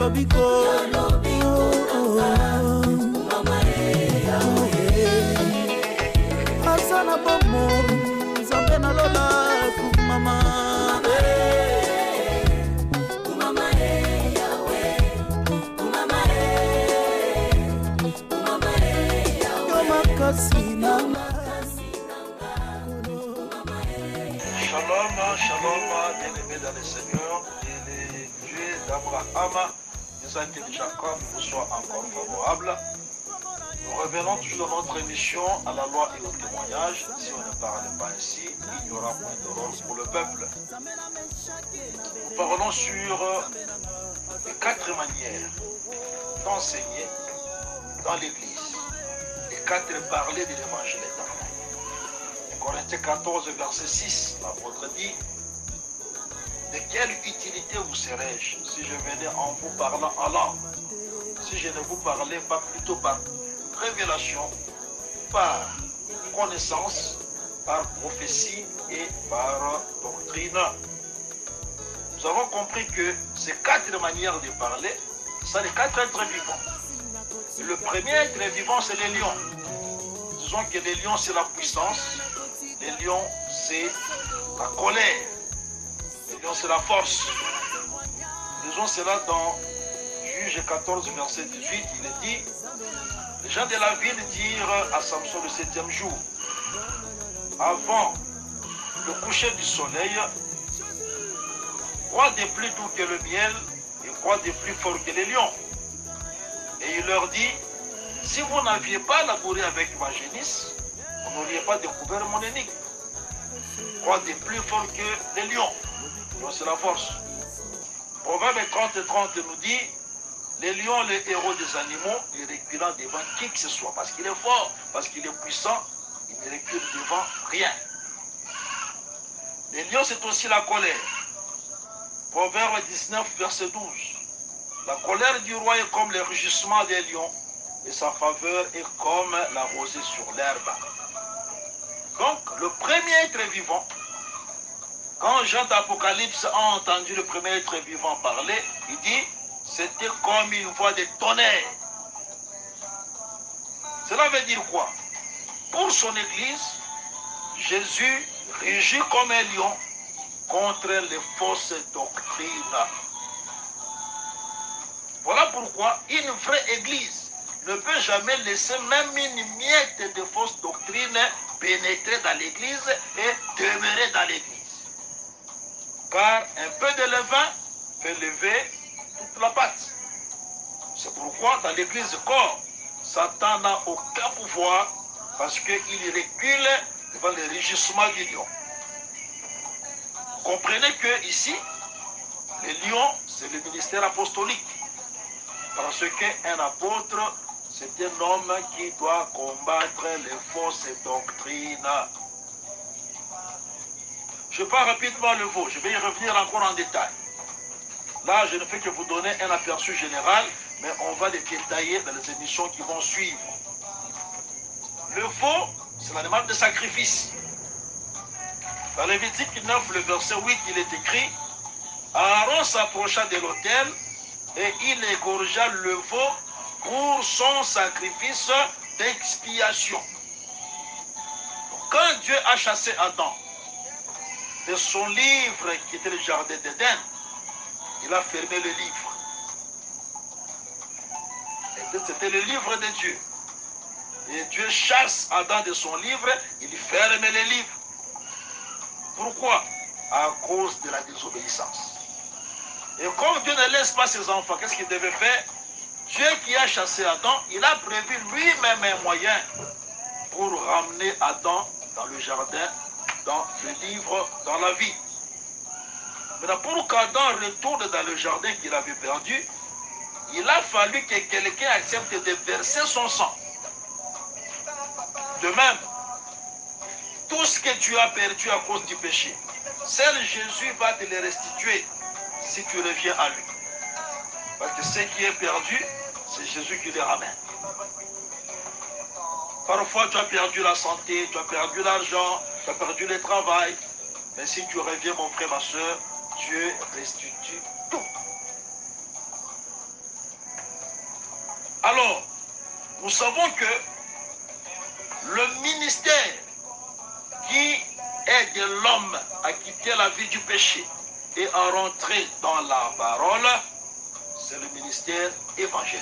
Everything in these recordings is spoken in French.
lobiko asana bomo nzambe na lola kumama Shalom, shalom, bien-aimés dans le Seigneur, et les dieux d'Abraham, Isaac et de Jacob vous soient encore favorables. Nous revenons toujours dans notre émission à la loi et au témoignage. Si on ne parle pas ainsi, il y aura moins de rôle pour le peuple. Nous parlons sur les 4 manières d'enseigner dans l'Église, les 4 parlers de l'Évangile éternel. Corinthiens 14, verset 6, l'apôtre dit: de quelle utilité vous serais-je si je venais en vous parlant en langue, si je ne vous parlais pas plutôt par révélation, par connaissance, par prophétie et par doctrine. Nous avons compris que ces 4 manières de parler sont les 4 êtres vivants. Le premier être vivant, c'est les lions. Disons que les lions, c'est la puissance. Les lions, c'est la colère. Les lions, c'est la force. Disons cela dans Juge 14, verset 18. Il est dit: les gens de la ville dirent à Samson le 7e jour, avant le coucher du soleil, quoi de plus doux que le miel et quoi de plus fort que les lions? Et il leur dit: si vous n'aviez pas labouré avec ma génisse, vous n'auriez pas découvert mon énigme. Quoi de plus fort que les lions? Donc c'est la force. Proverbe 30 nous dit: les lions, les héros des animaux, ils reculent devant qui que ce soit. Parce qu'il est fort, parce qu'il est puissant, il ne recule devant rien. Les lions, c'est aussi la colère. Proverbe 19, verset 12. La colère du roi est comme le rugissement des lions, et sa faveur est comme la rosée sur l'herbe. Donc, le premier être vivant, quand Jean d'Apocalypse a entendu le premier être vivant parler, il dit: c'était comme une voix de tonnerre. Cela veut dire quoi? Pour son église, Jésus rugit comme un lion contre les fausses doctrines. Voilà pourquoi une vraie église ne peut jamais laisser même une miette de fausses doctrines pénétrer dans l'église et demeurer dans l'église. Car un peu de levain fait lever toute la pâte. C'est pourquoi dans l'église corps, Satan n'a aucun pouvoir, parce qu'il recule devant le rugissement du lion. Comprenez que ici, le lion, c'est le ministère apostolique. Parce qu'un apôtre, c'est un homme qui doit combattre les fausses doctrines. Je pars rapidement le veau, je vais y revenir encore en détail. Là, je ne fais que vous donner un aperçu général, mais on va les détailler dans les émissions qui vont suivre. Le veau, c'est l'animal de sacrifice. Dans Lévitique 9, le verset 8, il est écrit: Aaron s'approcha de l'autel et il égorgea le veau pour son sacrifice d'expiation. Quand Dieu a chassé Adam de son livre qui était le jardin d'Éden, il a fermé le livre. C'était le livre de Dieu. Et Dieu chasse Adam de son livre, il ferme le livre. Pourquoi? À cause de la désobéissance. Et comme Dieu ne laisse pas ses enfants, qu'est-ce qu'il devait faire? Dieu qui a chassé Adam, il a prévu lui-même un moyen pour ramener Adam dans le jardin, dans le livre, dans la vie. Maintenant, pour qu'Adam retourne dans le jardin qu'il avait perdu, il a fallu que quelqu'un accepte de verser son sang. De même, tout ce que tu as perdu à cause du péché, seul Jésus va te le restituer si tu reviens à lui. Parce que ce qui est perdu, c'est Jésus qui le ramène. Parfois, tu as perdu la santé, tu as perdu l'argent, tu as perdu le travail. Mais si tu reviens, mon frère, ma soeur, Dieu restitue tout. Alors, nous savons que le ministère qui aide l'homme à quitter la vie du péché et à rentrer dans la parole, c'est le ministère évangélique.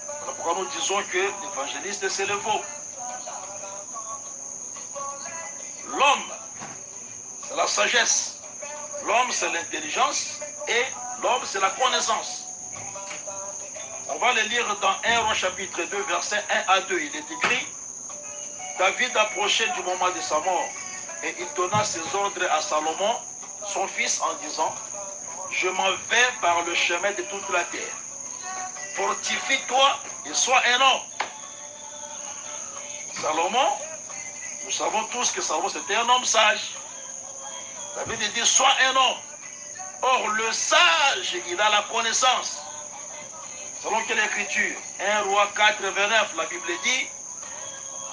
Voilà pourquoi nous disons que l'évangéliste, c'est le faux. L'homme, c'est la sagesse. L'homme, c'est l'intelligence. Et l'homme, c'est la connaissance. On va le lire dans 1 Roi chapitre 2, versets 1 à 2. Il est écrit: David approchait du moment de sa mort, et il donna ses ordres à Salomon, son fils, en disant: Je m'en vais par le chemin de toute la terre. Fortifie-toi et sois un homme. Salomon, nous savons tous que Salomon c'était un homme sage. David dit: Sois un homme. Or, le sage, il a la connaissance. Selon quelle écriture? 1 Roi 4, 29, la Bible dit: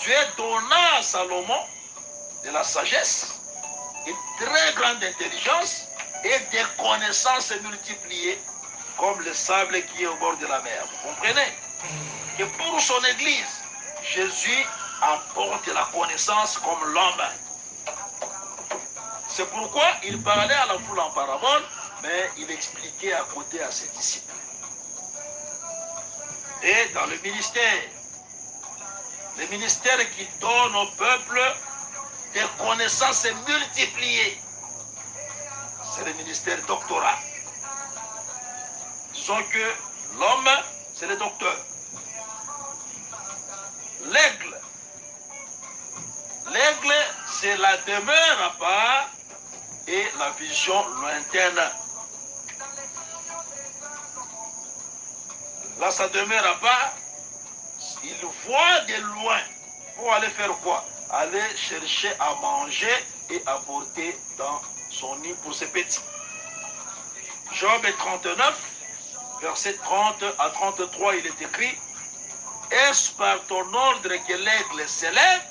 Dieu donna à Salomon de la sagesse, une très grande intelligence et des connaissances multipliées comme le sable qui est au bord de la mer. Vous comprenez? Que pour son église, Jésus apporte la connaissance comme l'homme. C'est pourquoi il parlait à la foule en parabole, mais il expliquait à côté à ses disciples. Et dans le ministère qui donne au peuple des connaissances multipliées, c'est le ministère doctoral. Disons que l'homme, c'est le docteur. L'aigle, c'est la demeure à part et la vision lointaine. Là, ça demeure à part. Il voit de loin. Pour aller faire quoi? Aller chercher à manger et apporter dans son nid pour ses petits. Job 39, verset 30 à 33, il est écrit: Est-ce par ton ordre que l'aigle s'élève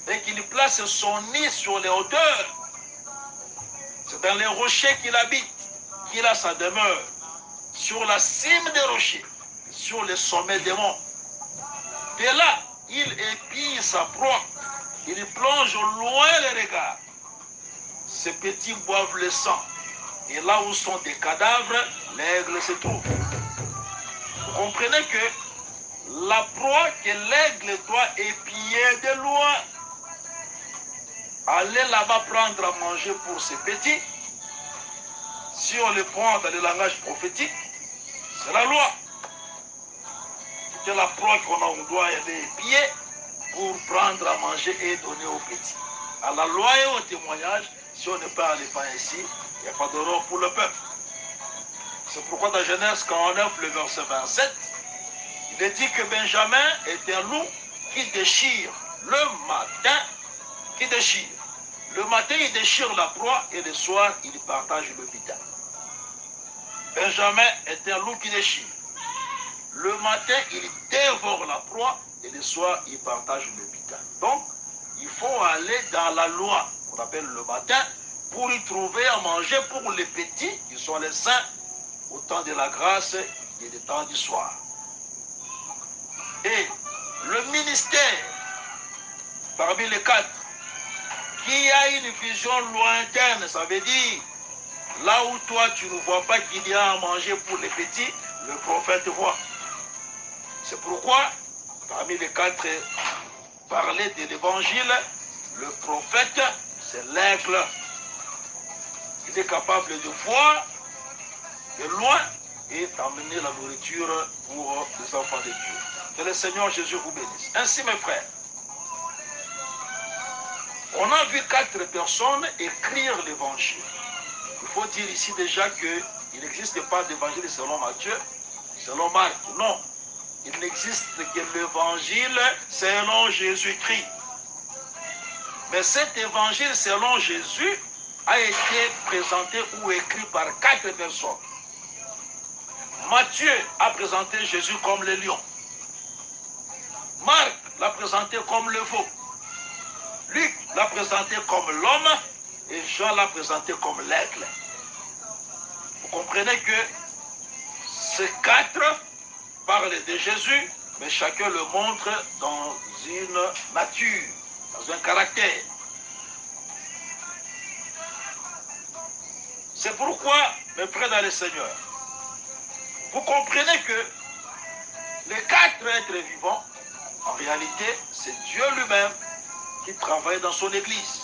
et qu'il place son nid sur les hauteurs? C'est dans les rochers qu'il habite, qu'il a sa demeure, sur la cime des rochers, sur les sommets des monts. De là, il épie sa proie, il plonge au loin les regards. Ses petits boivent le sang, et là où sont des cadavres, l'aigle se trouve. Vous comprenez que la proie que l'aigle doit épier de loin, aller là-bas prendre à manger pour ses petits, si on le prend dans le langage prophétique, c'est la loi. C'est la proie qu'on doit aller épier pour prendre à manger et donner aux petits. À la loi et au témoignage, si on ne peut aller pas ici, il n'y a pas d'horreur pour le peuple. C'est pourquoi dans Genèse 49, le verset 27, il est dit que Benjamin est un loup qui déchire le matin, Le matin, il déchire la proie et le soir, il partage le butin. Benjamin est un loup qui déchire. Le matin, il dévore la proie et le soir, il partage le butin. Donc, il faut aller dans la loi, qu'on appelle le matin, pour y trouver à manger pour les petits, qui sont les saints, au temps de la grâce et le temps du soir. Et le ministère, parmi les quatre, qui a une vision lointaine, ça veut dire, là où toi tu ne vois pas qu'il y a à manger pour les petits, le prophète voit. C'est pourquoi, parmi les quatre parlés de l'évangile, le prophète, c'est l'aigle. Il est capable de voir de loin et d'amener la nourriture pour les enfants de Dieu. Que le Seigneur Jésus vous bénisse. Ainsi, mes frères, on a vu quatre personnes écrire l'évangile. Il faut dire ici déjà qu'il n'existe pas d'évangile selon Matthieu, selon Marc. Non. Il n'existe que l'évangile selon Jésus-Christ. Mais cet évangile selon Jésus a été présenté ou écrit par quatre personnes. Matthieu a présenté Jésus comme le lion. Marc l'a présenté comme le veau. Luc l'a présenté comme l'homme et Jean l'a présenté comme l'aigle. Vous comprenez que ces quatre parle de Jésus, mais chacun le montre dans une nature, dans un caractère. C'est pourquoi, mes frères dans le Seigneur, vous comprenez que les 4 êtres vivants, en réalité, c'est Dieu lui-même qui travaille dans son Église.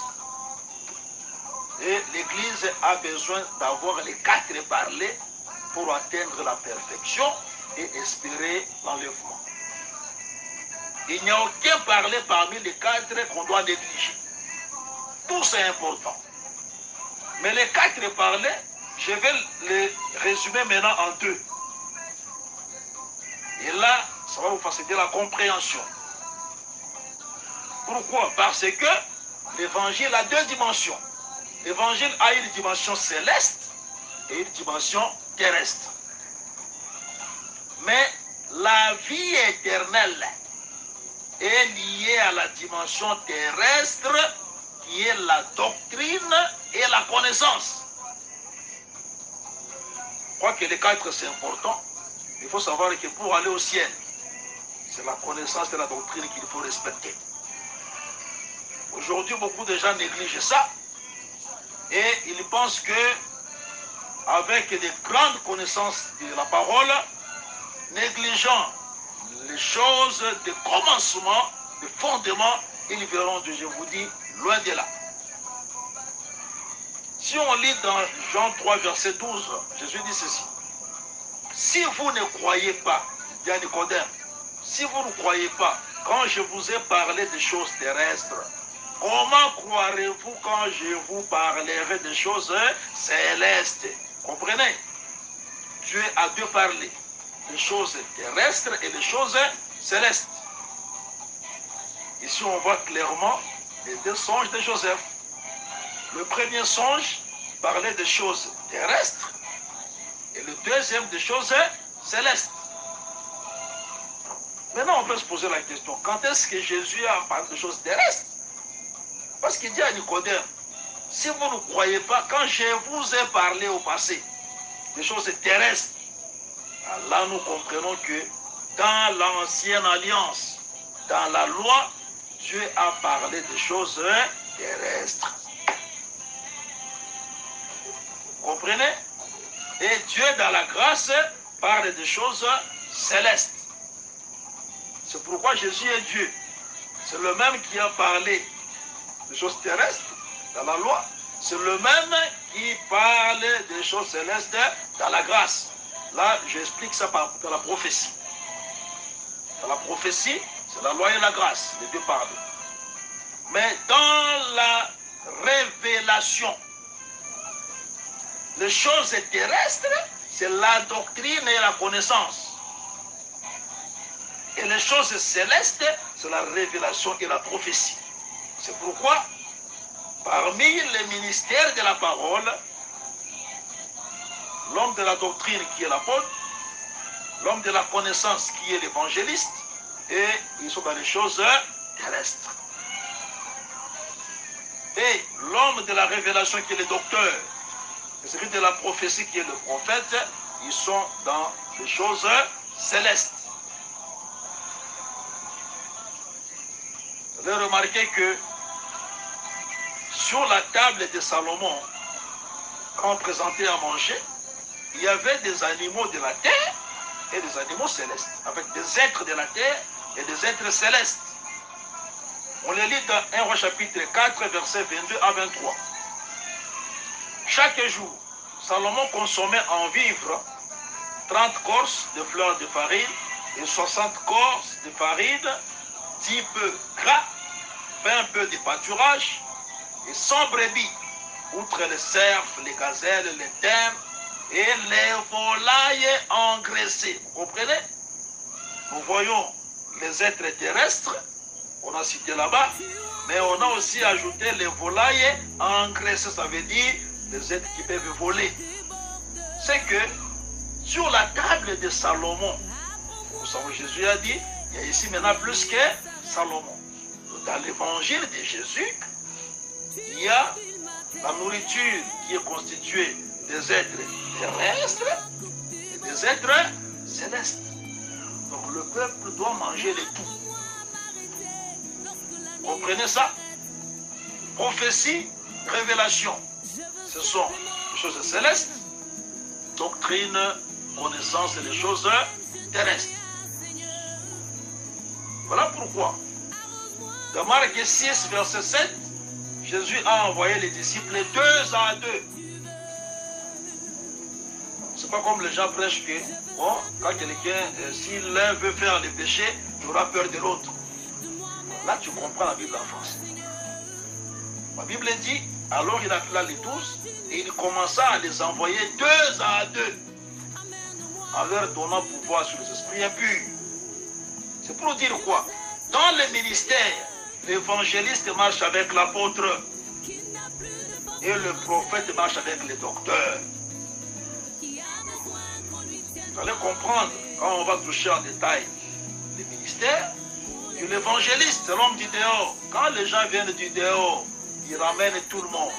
Et l'Église a besoin d'avoir les 4 parlers pour atteindre la perfection et espérer l'enlèvement. Il n'y a aucun parler parmi les 4 qu'on doit négliger. Tout c'est important. Mais les 4 parlers, je vais les résumer maintenant en 2. Et là, ça va vous faciliter la compréhension. Pourquoi? Parce que l'évangile a 2 dimensions. L'évangile a une dimension céleste et une dimension terrestre. Mais la vie éternelle est liée à la dimension terrestre qui est la doctrine et la connaissance. Je crois que les 4 c'est important. Il faut savoir que pour aller au ciel, c'est la connaissance et la doctrine qu'il faut respecter. Aujourd'hui, beaucoup de gens négligent ça et ils pensent que avec des grandes connaissances de la parole, négligeant les choses de commencement, de fondement, ils verront, je vous dis, loin de là. Si on lit dans Jean 3, verset 12, Jésus dit ceci. Si vous ne croyez pas, dit à Nicodème, si vous ne croyez pas, quand je vous ai parlé des choses terrestres, comment croirez-vous quand je vous parlerai des choses célestes? Comprenez? Dieu a 2 parlers, les choses terrestres et les choses célestes. Ici, on voit clairement les 2 songes de Joseph. Le premier songe parlait des choses terrestres et le deuxième des choses célestes. Maintenant, on peut se poser la question, quand est-ce que Jésus a parlé de choses terrestres? Parce qu'il dit à Nicodème, si vous ne croyez pas, quand je vous ai parlé au passé des choses terrestres, là nous comprenons que dans l'ancienne alliance, dans la loi, Dieu a parlé des choses terrestres. Vous comprenez? Et Dieu dans la grâce parle des choses célestes. C'est pourquoi Jésus est Dieu. C'est le même qui a parlé des choses terrestres dans la loi. C'est le même qui parle des choses célestes dans la grâce. Là, j'explique ça dans la prophétie. Dans la prophétie, c'est la loi et la grâce, les 2 parlent. Mais dans la révélation, les choses terrestres, c'est la doctrine et la connaissance. Et les choses célestes, c'est la révélation et la prophétie. C'est pourquoi, parmi les ministères de la parole, l'homme de la doctrine qui est l'apôtre, l'homme de la connaissance qui est l'évangéliste, et ils sont dans les choses terrestres. Et l'homme de la révélation qui est le docteur, et celui de la prophétie qui est le prophète, ils sont dans les choses célestes. Vous avez remarqué que sur la table de Salomon, quand on présentait à manger, il y avait des animaux de la terre et des animaux célestes, avec des êtres de la terre et des êtres célestes. On les lit dans 1 Roi chapitre 4, versets 22 à 23. Chaque jour, Salomon consommait en vivres 30 corses de fleurs de farine et 60 corses de farine, 10 bœufs gras, 20 peu de pâturage et 100 brebis, outre les cerfs, les gazelles, les thym et les volailles engraissées. Vous comprenez? Nous voyons les êtres terrestres, on a cité là-bas, mais on a aussi ajouté les volailles engraissées, ça veut dire les êtres qui peuvent voler. C'est que sur la table de Salomon, vous savez, Jésus a dit, il y a ici maintenant plus que Salomon. Dans l'évangile de Jésus, il y a la nourriture qui est constituée des êtres terrestres et des êtres célestes. Donc le peuple doit manger les tout. Comprenez ça? Prophétie, révélation. Ce sont les choses célestes, doctrine, connaissance et les choses terrestres. Voilà pourquoi, dans Marc 6, verset 7, Jésus a envoyé les disciples 2 à 2. C'est pas comme les gens prêchent que, bon, quand quelqu'un, si l'un veut faire le péché, il aura peur de l'autre. Là, tu comprends la Bible en France. La Bible dit, alors il appela les 12 et il commença à les envoyer 2 à 2 en leur donnant pouvoir sur les esprits impurs. C'est pour dire quoi? Dans le ministère, l'évangéliste marche avec l'apôtre et le prophète marche avec le docteur. Vous allez comprendre quand on va toucher en détail les ministères. Et l'évangéliste, c'est l'homme du dehors. Quand les gens viennent du dehors, ils ramènent tout le monde.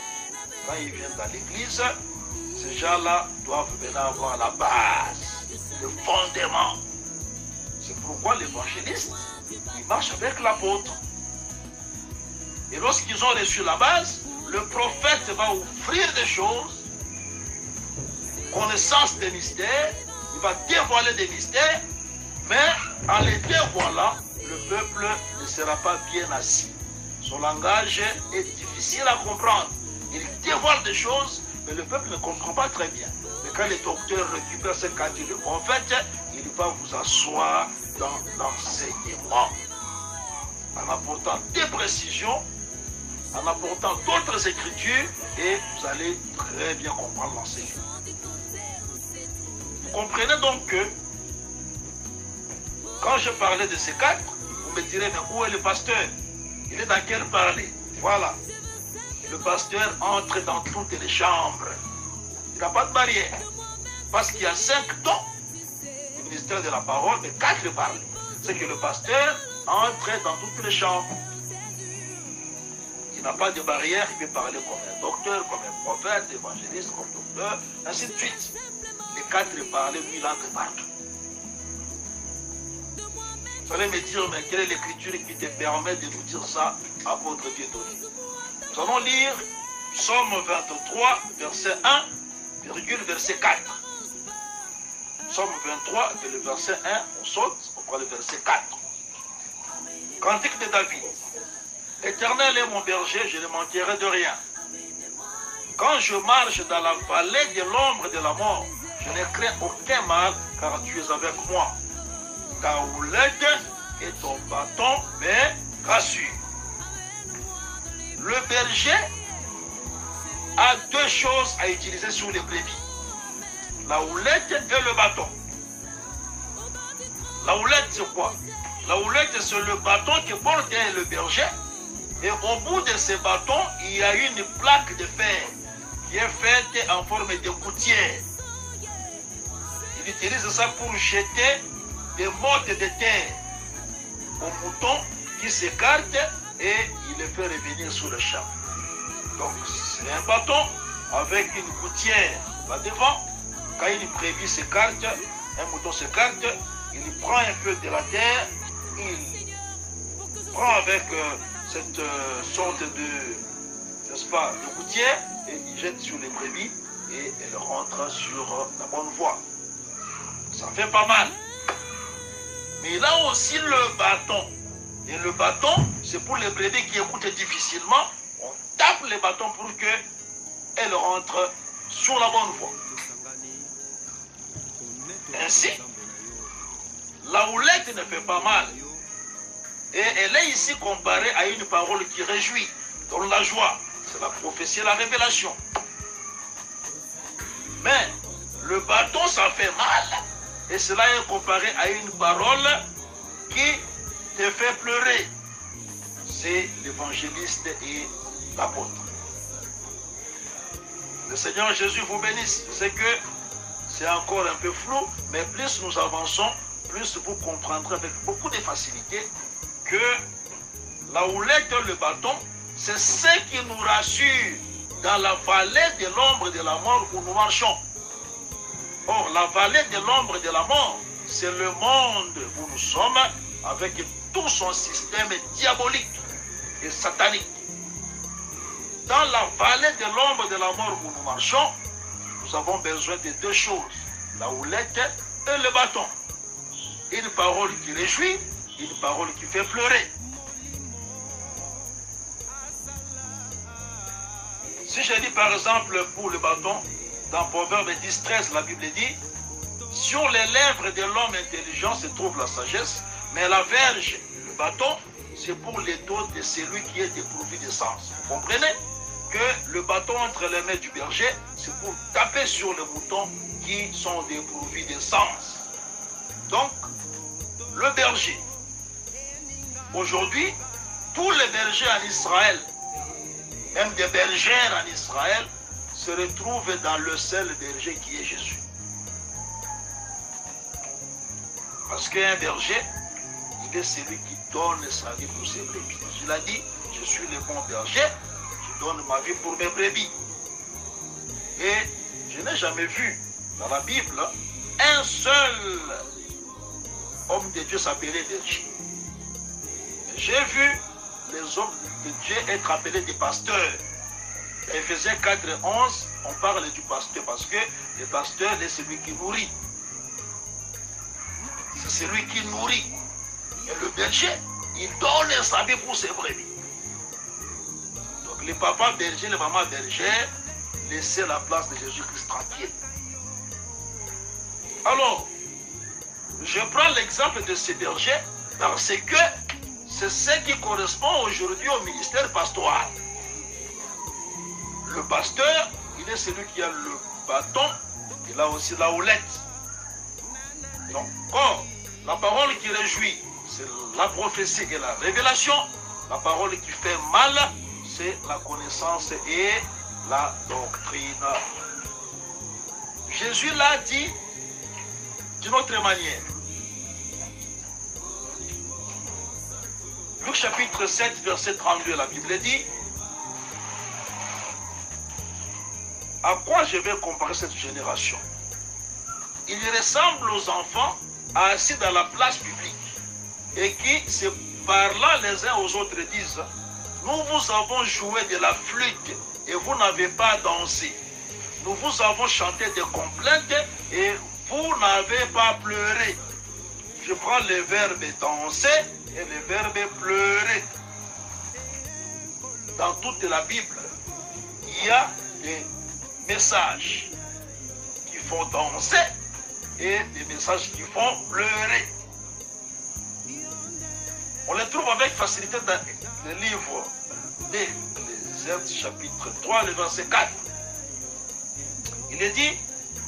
Quand ils viennent dans l'église, ces gens-là doivent maintenant avoir la base, le fondement. C'est pourquoi l'évangéliste, il marche avec l'apôtre. Et lorsqu'ils ont reçu la base, le prophète va offrir des choses, connaissance des mystères, il va dévoiler des mystères, mais en les dévoilant, le peuple ne sera pas bien assis. Son langage est difficile à comprendre. Il dévoile des choses, mais le peuple ne comprend pas très bien. Mais quand les docteurs récupèrent ce qu'a dit le prophète, il va vous asseoir dans l'enseignement. En apportant des précisions, en apportant d'autres écritures, et vous allez très bien comprendre l'enseignement. Vous comprenez donc que, quand je parlais de ces 4, vous me direz, mais où est le pasteur? Il est dans quel parler? Voilà. Le pasteur entre dans toutes les chambres. Il n'a pas de barrière. Parce qu'il y a 5 dons du ministère de la parole, mais 4 parlent. C'est que le pasteur entre dans toutes les chambres. Il n'a pas de barrière, il peut parler comme un docteur, comme un prophète, évangéliste, comme docteur, ainsi de suite. Les 4 parlent, lui, il entre partout. Vous allez me dire, mais quelle est l'écriture qui te permet de nous dire ça, apôtre Dieudonné? Nous allons lire Psaume 23, verset 1, verset 4. Psaume 23, le verset 1, on saute, on prend le verset 4. Cantique de David. L'Éternel est mon berger, je ne manquerai de rien. Quand je marche dans la vallée de l'ombre de la mort, je ne crains aucun mal, car tu es avec moi. Ta houlette et ton bâton me rassurent. Le berger a 2 choses à utiliser sur les brebis. La houlette et le bâton. La houlette, c'est quoi? La houlette, c'est le bâton que porte le berger. Et au bout de ce bâton, il y a une plaque de fer qui est faite en forme de gouttière. Il utilise ça pour jeter des mottes de terre au mouton qui s'écarte et il les fait revenir sur le champ. Donc c'est un bâton avec une gouttière là devant. Quand une brebis s'écarte, un mouton s'écarte, il prend un peu de la terre, il prend avec cette sorte de, n'est-ce pas, de gouttière et il jette sur les brebis et elle rentre sur la bonne voie. Ça fait pas mal. Mais il a aussi le bâton. Et le bâton, c'est pour les brebis qui écoutent difficilement. On tape le bâton pour qu'elles rentrent sur la bonne voie. Ainsi, la houlette ne fait pas mal. Et elle est ici comparée à une parole qui réjouit, donne la joie. C'est la prophétie et la révélation. Mais le bâton, ça fait mal. Et cela est comparé à une parole qui te fait pleurer. C'est l'évangéliste et l'apôtre. Le Seigneur Jésus vous bénisse. C'est que c'est encore un peu flou, mais plus nous avançons, plus vous comprendrez avec beaucoup de facilité que la houlette et le bâton, c'est ce qui nous rassure dans la vallée de l'ombre de la mort où nous marchons. Or, la vallée de l'ombre de la mort, c'est le monde où nous sommes, avec tout son système diabolique et satanique. Dans la vallée de l'ombre de la mort où nous marchons, nous avons besoin de deux choses, la houlette et le bâton. Une parole qui réjouit, une parole qui fait pleurer. Si je dis par exemple pour le bâton, dans Proverbe 10-13, la Bible dit, sur les lèvres de l'homme intelligent se trouve la sagesse, mais la verge, le bâton, c'est pour les dos de celui qui est dépourvu de sens. Vous comprenez que le bâton entre les mains du berger, c'est pour taper sur les moutons qui sont dépourvus de sens. Donc, le berger. Aujourd'hui, tous les bergers en Israël, même des bergères en Israël, se retrouvent dans le seul berger qui est Jésus. Parce qu'un berger, il est celui qui donne sa vie pour ses brebis. Il a dit, je suis le bon berger, je donne ma vie pour mes brebis. Et je n'ai jamais vu dans la Bible un seul homme de Dieu s'appeler berger. J'ai vu les hommes de Dieu être appelés des pasteurs. Éphésiens 4:11, on parle du pasteur parce que le pasteur est celui qui nourrit. C'est celui qui nourrit. Et le berger, il donne sa vie pour ses brebis. Donc les papas bergers, les mamans bergères, laissez la place de Jésus-Christ tranquille. Alors, je prends l'exemple de ces bergers parce que c'est ce qui correspond aujourd'hui au ministère pastoral. Le pasteur, il est celui qui a le bâton, il a aussi la houlette. Donc, or, la parole qui réjouit, c'est la prophétie et la révélation. La parole qui fait mal, c'est la connaissance et la doctrine. Jésus l'a dit d'une autre manière. Luc chapitre 7, verset 32, la Bible dit, à quoi je vais comparer cette génération? Il ressemble aux enfants assis dans la place publique et qui, se parlant les uns aux autres, disent, nous vous avons joué de la flûte et vous n'avez pas dansé. Nous vous avons chanté des complaintes et vous n'avez pas pleuré. Je prends le verbe danser et le verbe pleurer. Dans toute la Bible, il y a des messages qui font danser et des messages qui font pleurer. On les trouve avec facilité dans le livre d'Exercices chapitre 3, le verset 4. Il est dit,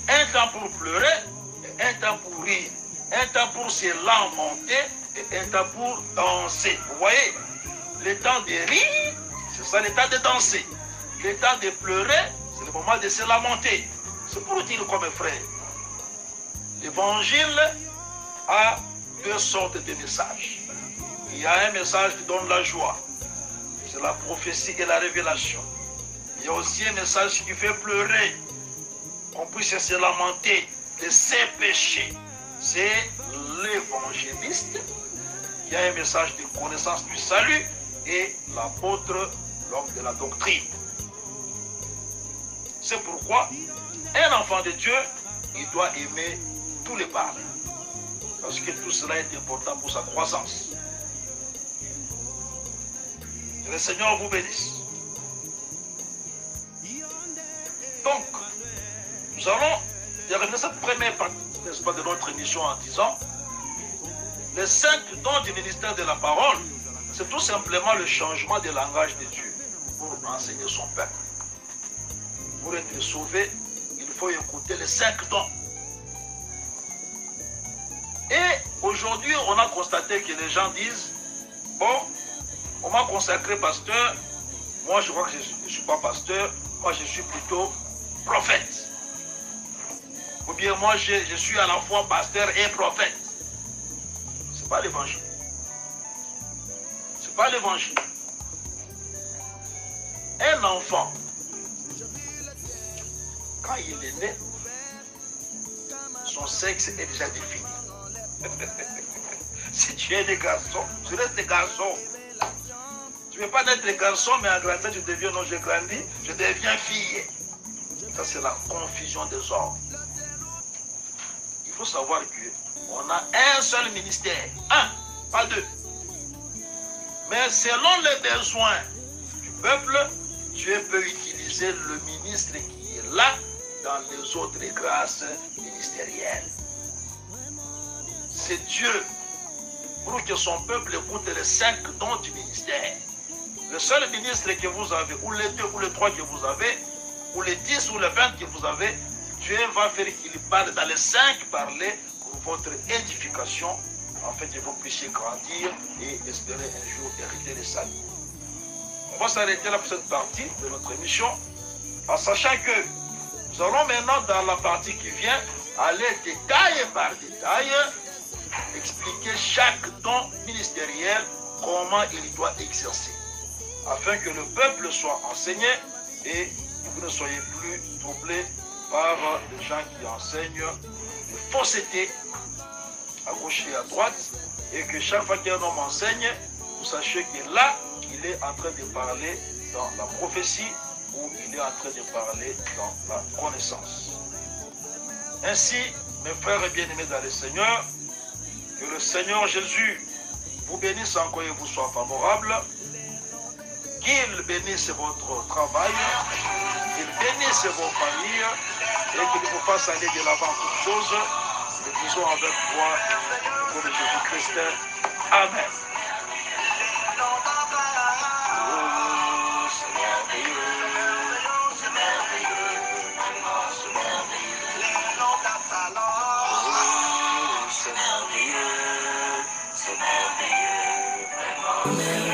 un temps pour pleurer et un temps pour rire, un temps pour se lamenter et un temps pour danser. Vous voyez, le temps de rire, c'est ça le temps de danser. Le temps de pleurer, c'est le moment de se lamenter. C'est pour dire comme frère, l'évangile a deux sortes de messages. Il y a un message qui donne la joie, c'est la prophétie et la révélation. Il y a aussi un message qui fait pleurer, qu'on puisse se lamenter de ses péchés. C'est l'évangéliste qui a un message de connaissance du salut et l'apôtre, l'homme de la doctrine. C'est pourquoi un enfant de Dieu, il doit aimer tous les parents. Parce que tout cela est important pour sa croissance. Que le Seigneur vous bénisse. Donc, nous allons terminer cette première partie, n'est-ce pas, de notre émission en disant, les 5 dons du ministère de la parole, c'est tout simplement le changement de langage de Dieu pour enseigner son peuple. Pour être sauvé, il faut écouter les 5 dons. Et aujourd'hui, on a constaté que les gens disent, bon, on m'a consacré pasteur, moi je crois que je ne suis pas pasteur, moi je suis plutôt prophète. Ou bien moi je suis à la fois pasteur et prophète. Ce n'est pas l'évangile. Ce n'est pas l'évangile. Un enfant, quand il est né, son sexe est déjà défini. Si tu es des garçons, tu restes des garçons. Tu ne veux pas être des garçons, mais en grandissant, tu deviens, non, j'ai grandi, je deviens fille. Ça, c'est la confusion des hommes. Il faut savoir qu'on a un seul ministère. Un, pas deux. Mais selon les besoins du peuple, Dieu peut utiliser le ministre qui est là dans les autres grâces ministérielles. C'est Dieu pour que son peuple écoute les 5 dons du ministère. Le seul ministre que vous avez, ou les 2 ou les 3 que vous avez, ou les 10 ou les 20 que vous avez, Dieu va faire qu'il parle dans les 5 parler pour votre édification, afin que vous puissiez grandir et espérer un jour hériter le salut. On va s'arrêter là pour cette partie de notre émission, en sachant que nous allons maintenant dans la partie qui vient aller détail par détail, expliquer chaque don ministériel, comment il doit exercer, afin que le peuple soit enseigné et que vous ne soyez plus troublés par les gens qui enseignent des faussetés à gauche et à droite, et que chaque fois qu'un homme enseigne, vous sachiez que là, il est en train de parler dans la prophétie ou il est en train de parler dans la connaissance. Ainsi, mes frères et bien-aimés dans le Seigneur, que le Seigneur Jésus vous bénisse encore et vous soit favorable, qu'il bénisse votre travail, qu'il bénisse vos familles et qu'il vous fasse aller de l'avant toutes choses. Nous disons avec foi au nom de Jésus-Christ. Amen. Amen.